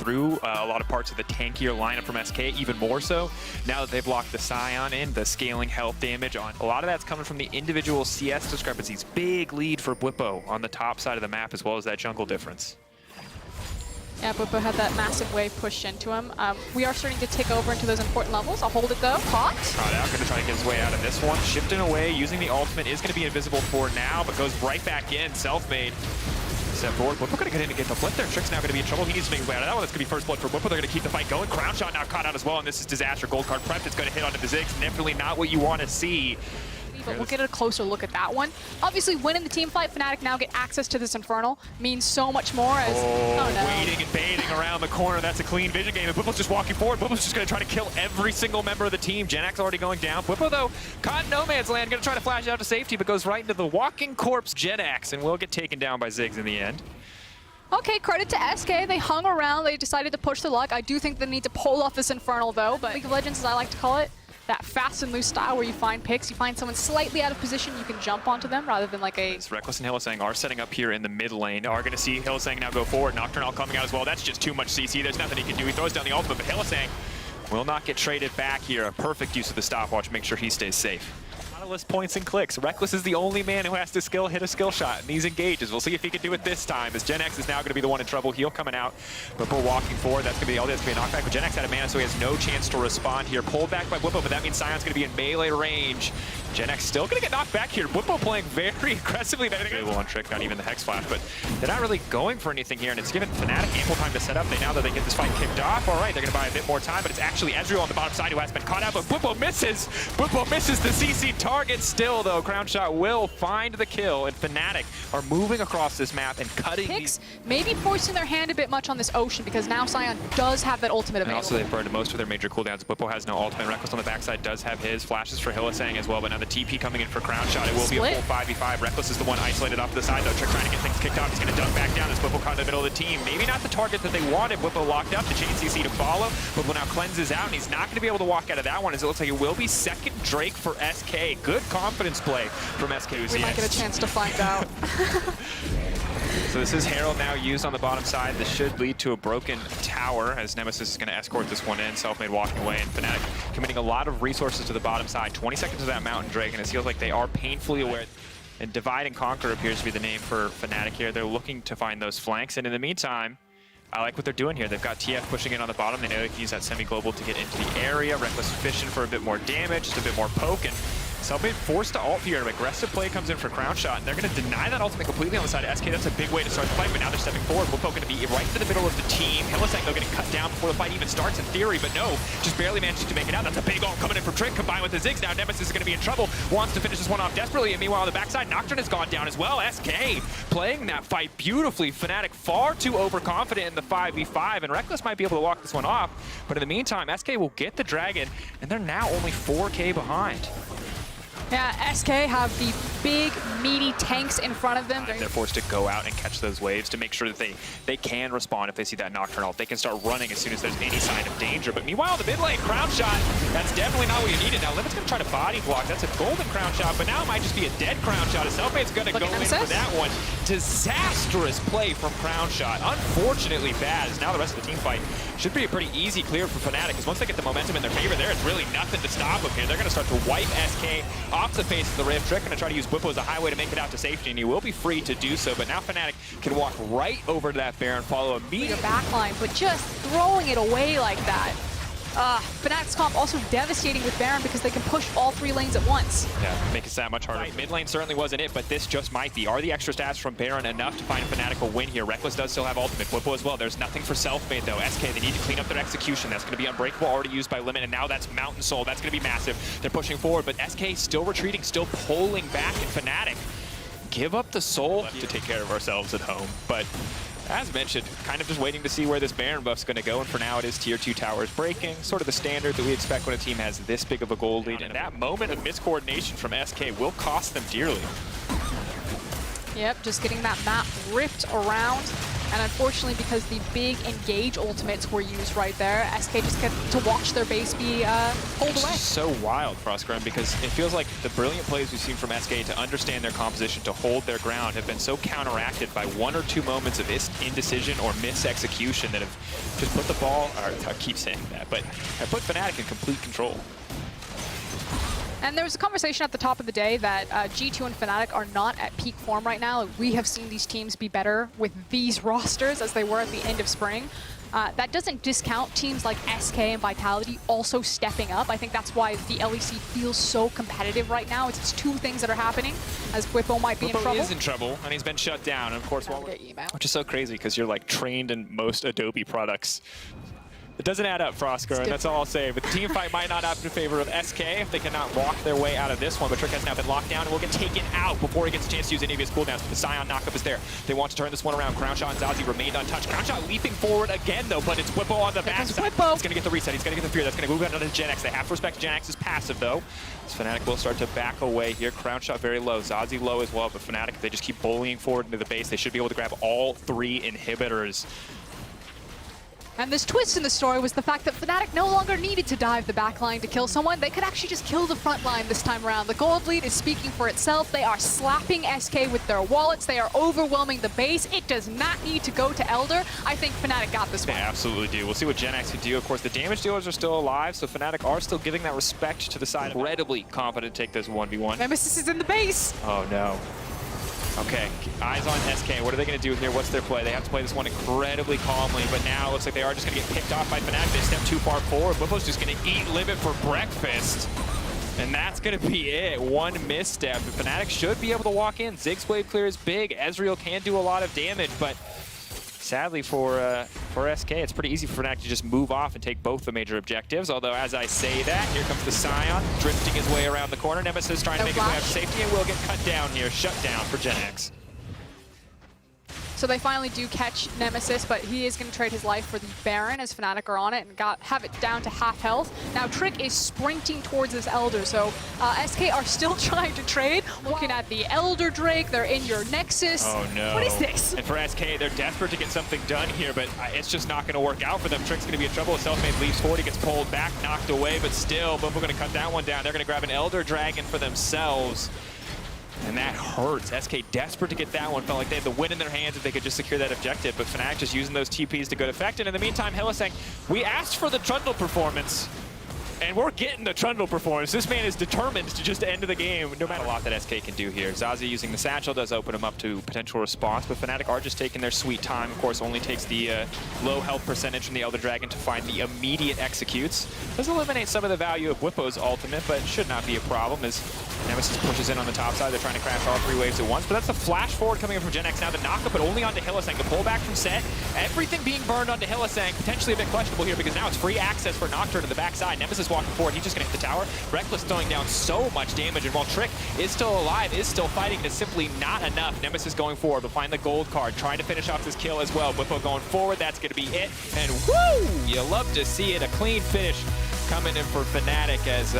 through a lot of parts of the tankier lineup from SK, even more so. Now that they've locked the Scion in, the scaling health damage on. A lot of that's coming from the individual CS discrepancies. Big lead for Bwipo on the top side of the map, as well as that jungle difference. Yeah, Bwipo had that massive wave pushed into him. We are starting to tick over into those important levels. I'll hold it though. Caught. Caught out, going to try to get his way out of this one. Shifting away, using the ultimate, is going to be invisible for now, but goes right back in. Self-made. Step forward. Bwipo going to get in and get the flip there. Trick's now going to be in trouble. He needs to make his way out of that one. That's going to be first blood for Bwipo. They're going to keep the fight going. Crown shot now caught out as well, and this is disaster. Gold card prepped. It's going to hit onto the Ziggs. Definitely not what you want to see. But we'll get a closer look at that one. Obviously, winning the team fight, Fnatic now get access to this Infernal. Means so much more as... Oh, no. Waiting and baiting around the corner. That's a clean vision game. And Bwipo's just walking forward. Bwipo's just going to try to kill every single member of the team. Genax already going down. Bwipo, though, caught in no man's land. Going to try to flash out to safety, but goes right into the walking corpse Genax and will get taken down by Ziggs in the end. Okay, credit to SK. They hung around. They decided to push the luck. I do think they need to pull off this Infernal, though. But League of Legends, as I like to call it, that fast and loose style where you find picks, you find someone slightly out of position, you can jump onto them rather than like a... Reckless and Hylissang are setting up here in the mid lane. Are going to see Hylissang now go forward. Nocturnal coming out as well. That's just too much CC. There's nothing he can do. He throws down the ultimate, but Hylissang will not get traded back here. A perfect use of the stopwatch. Make sure he stays safe. Nautilus points and clicks. Reckless is the only man who has to hit a skill shot in these engages. We'll see if he can do it this time, as Genax is now going to be the one in trouble. Heal coming out, but Bwipo walking forward. That's going to be all. That's going to be a knockback. But Genax out of mana, so he has no chance to respond here. Pulled back by Bwipo, but that means Sion's going to be in melee range. Genax still going to get knocked back here. Bwipo playing very aggressively. They will on trick, not even the Hex Flash, but they're not really going for anything here, and it's given Fnatic ample time to set up. Now that they get this fight kicked off, all right, they're going to buy a bit more time, but it's actually Ezreal on the bottom side who has been caught out, but Bwipo misses. Bwipo misses the CC target still, though. Crown Shot will find the kill, and Fnatic are moving across this map and cutting picks, maybe forcing their hand a bit much on this Ocean, because now Sion does have that ultimate available. And also they've burned most of their major cooldowns. Bwipo has no ultimate. Reckless on the backside does have his. Flashes for Hylissang as well, but now the TP coming in for Crown Shot. It will be a full 5v5. Reckless is the one isolated off to the side, though. Trick trying to get things kicked off. He's going to dunk back down as Bwipo caught in the middle of the team. Maybe not the target that they wanted. Bwipo locked up. The chain CC to follow. Bwipo now cleanses out, and he's not going to be able to walk out of that one, as it looks like it will be second Drake for SK. Good confidence play from SK. We might get a chance to find out. So this is Herald now used on the bottom side. This should lead to a broken tower, as Nemesis is going to escort this one in. Self-made walking away, and Fnatic committing a lot of resources to the bottom side. 20 seconds of that Mountain Drake, and it feels like they are painfully aware. And Divide and Conquer appears to be the name for Fnatic here. They're looking to find those flanks, and in the meantime, I like what they're doing here. They've got TF pushing in on the bottom. They know they can use that semi-global to get into the area. Reckless fishing for a bit more damage, just a bit more poke, and Self-made forced to ult here. An aggressive play comes in for Crown Shot, and they're going to deny that ultimate completely on the side of SK. That's a big way to start the fight, but now they're stepping forward. Bwipo going to be right into the middle of the team. Hylissang, though, getting cut down before the fight even starts in theory, but no, just barely manages to make it out. That's a big ult coming in from Trick, combined with the Ziggs. Now Nemesis is going to be in trouble, wants to finish this one off desperately, and meanwhile on the backside, Nocturne has gone down as well. SK playing that fight beautifully. Fnatic far too overconfident in the 5v5, and Reckless might be able to walk this one off, but in the meantime, SK will get the Dragon, and they're now only 4K behind. Yeah, SK have the big, meaty tanks in front of them. They're forced to go out and catch those waves to make sure that they can respond if they see that Nocturnal. They can start running as soon as there's any sign of danger. But meanwhile, the mid lane, Crown Shot, that's definitely not what you needed. Now, Limit's going to try to body block. That's a golden Crown Shot, but now it might just be a dead Crown Shot. Self-made's going to go in for that one. Disastrous play from Crown Shot. Unfortunately bad, as now the rest of the team fight should be a pretty easy clear for Fnatic, because once they get the momentum in their favor there, it's really nothing to stop them here. They're going to start to wipe SK off the face of the Rift. Trick going to try to use Bwipo as a highway to make it out to safety, and he will be free to do so, but now Fnatic can walk right over to that Baron, follow immediately. Your backline, but just throwing it away like that. Fnatic's comp also devastating with Baron because they can push all three lanes at once. Yeah, make it that much harder. Mid lane certainly wasn't it, but this just might be. Are the extra stats from Baron enough to find Fnatic a win here? Reckless does still have ultimate. Bwipo as well. There's nothing for Self-made though. SK, they need to clean up their execution. That's going to be Unbreakable, already used by Limit, and now that's Mountain Soul. That's going to be massive. They're pushing forward, but SK still retreating, still pulling back, and Fnatic give up the soul to take care of ourselves at home. But as mentioned, kind of just waiting to see where this Baron buff's going to go, and for now it is tier 2 towers breaking, sort of the standard that we expect when a team has this big of a gold lead, and that moment of miscoordination from SK will cost them dearly. Yep, just getting that map ripped around. And unfortunately, because the big engage ultimates were used right there, SK just get to watch their base be pulled away. It's so wild, Frostgrim, because it feels like the brilliant plays we've seen from SK to understand their composition, to hold their ground, have been so counteracted by 1 or 2 moments of indecision or mis-execution that have just put the ball, or I keep saying that, but have put Fnatic in complete control. And there was a conversation at the top of the day that G2 and Fnatic are not at peak form right now. We have seen these teams be better with these rosters as they were at the end of spring. That doesn't discount teams like SK and Vitality also stepping up. I think that's why the LEC feels so competitive right now. It's 2 things that are happening, as Whippo might be in trouble. Whippo is in trouble, and he's been shut down. And of course, which is so crazy because you're like trained in most Adobe products. It doesn't add up, Frostgrim, that's all I'll say. But the team fight might not happen in favor of SK if they cannot walk their way out of this one. But Trick has now been locked down and will get taken out before he gets a chance to use any of his cooldowns. But the Scion knockup is there. They want to turn this one around. Crownshot and Zazi remained untouched. Crownshot leaping forward again, though, but it's Whippo on the backside. He's going to get the reset. He's going to get the fear. That's going to move out to Gen X. They have to respect Gen X's passive, though. As Fnatic will start to back away here. Crownshot very low. Zazi low as well. But Fnatic, if they just keep bullying forward into the base, they should be able to grab all 3 inhibitors. And this twist in the story was the fact that Fnatic no longer needed to dive the backline to kill someone. They could actually just kill the front line this time around. The gold lead is speaking for itself. They are slapping SK with their wallets. They are overwhelming the base. It does not need to go to Elder. I think Fnatic got this one. They absolutely do. We'll see what Gen X can do. Of course, the damage dealers are still alive, so Fnatic are still giving that respect to the side. Incredibly confident to take this 1v1. Nemesis is in the base. Oh, no. Okay, eyes on SK. What are they going to do here? What's their play? They have to play this one incredibly calmly, but now it looks like they are just going to get picked off by Fnatic. They step too far forward. Whippo's just going to eat Limit for breakfast. And that's going to be it. 1 misstep. The Fnatic should be able to walk in. Ziggs wave clear is big. Ezreal can do a lot of damage, but sadly for SK, it's pretty easy for Fnatic to just move off and take both the major objectives. Although, as I say that, here comes the Scion, drifting his way around the corner. Nemesis trying to make his way out of safety and will get cut down here. Shut down for Gen X. So they finally do catch Nemesis, but he is going to trade his life for the Baron as Fnatic are on it and have it down to half health. Now Trick is sprinting towards this Elder, so SK are still trying to trade. Looking at the Elder Drake, they're in your Nexus. Oh no. What is this? And for SK, they're desperate to get something done here, but it's just not going to work out for them. Trick's going to be in trouble. Selfmade leaves forward, he gets pulled back, knocked away, but still, we're going to cut that one down. They're going to grab an Elder Dragon for themselves. And that hurts. SK desperate to get that one. Felt like they had the win in their hands if they could just secure that objective. But Fnatic just using those TPs to good effect. And in the meantime, Hylissang, we asked for the Trundle performance. And we're getting the Trundle performance. This man is determined to just end the game, no matter a lot that SK can do here. Zazi using the satchel does open him up to potential response, but Fnatic are just taking their sweet time. Of course, only takes the low health percentage from the Elder Dragon to find the immediate executes. Does eliminate some of the value of Whippo's ultimate, but should not be a problem as Nemesis pushes in on the top side. They're trying to crash all 3 waves at once, but that's the flash forward coming in from Gen X now. The knockup, but only onto Hylissang. The pullback from Set. Everything being burned onto Hylissang. Potentially a bit questionable here because now it's free access for Nocturne to the backside. Nemesis walking forward. He's just going to hit the tower. Reckless throwing down so much damage, and while Trick is still alive, is still fighting, it's simply not enough. Nemesis going forward, but find the gold card, trying to finish off this kill as well. Whippo going forward, that's going to be it. And woo! You love to see it. A clean finish coming in for Fnatic as